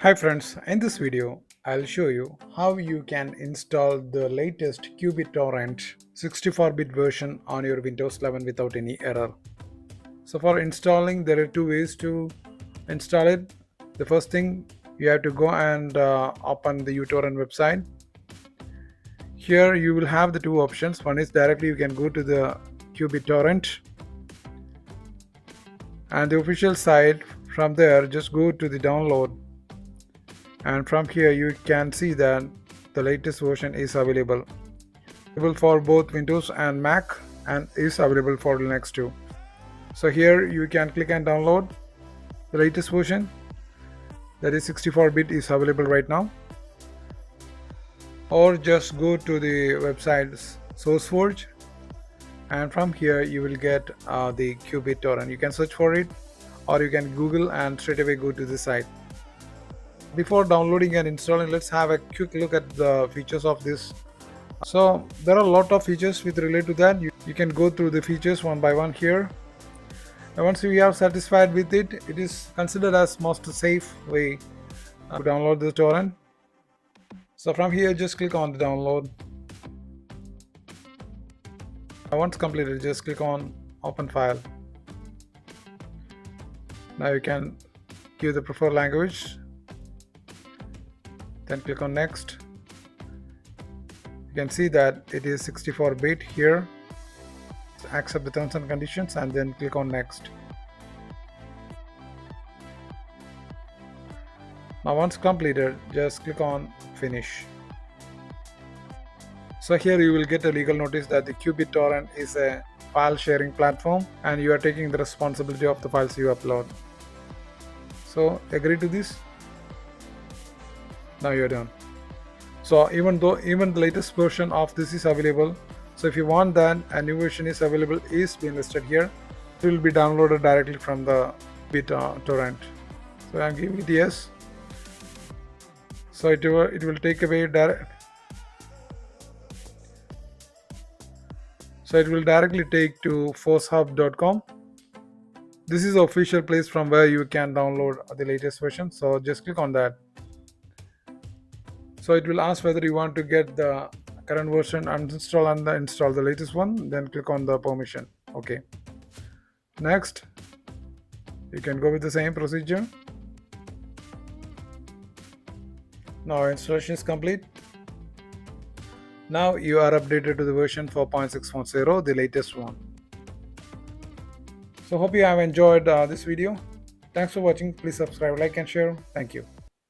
Hi friends, in this video I'll show you how you can install the latest qBittorrent 64-bit version on your Windows 11 without any error. So for installing, there are two ways to install it. The first thing, you have to go and open the uTorrent website. Here you will have the two options. One is directly you can go to the qBittorrent and the official site. From there just go to the download, and from here you can see that the latest version is available for both Windows and Mac, and is available for Linux too. So here you can click and download the latest version, that is 64-bit is available right now, or just go to the website SourceForge, and from here you will get the qBittorrent. You can search for it, or you can Google and straight away go to the site. Before downloading and installing, let's have a quick look at the features of this. So there are a lot of features with relate to that. You can go through the features one by one here, and once we are satisfied with it, it is considered as most safe way to download the torrent. So from here just click on the download. Once completed, just click on open file. Now you can give the preferred language, then click on next. You can see that it is 64-bit here. Accept the terms and conditions and then click on next. Now once completed, just click on finish. So here you will get a legal notice that the qBittorrent is a file sharing platform and you are taking the responsibility of the files you upload. So agree to this. Now you're done. So even the latest version of this is available, so if you want that a new version is available is being listed here, it will be downloaded directly from the BitTorrent. So I'm giving it yes. So it will take away direct. So it will directly take to forcehub.com. This is the official place from where you can download the latest version. So just click on that. So it will ask whether you want to get the current version, uninstall and install the latest one. Then click on the permission. Okay. Next, you can go with the same procedure. Now installation is complete. Now you are updated to the version 4.6.0, the latest one. So hope you have enjoyed this video. Thanks for watching. Please subscribe, like and share. Thank you.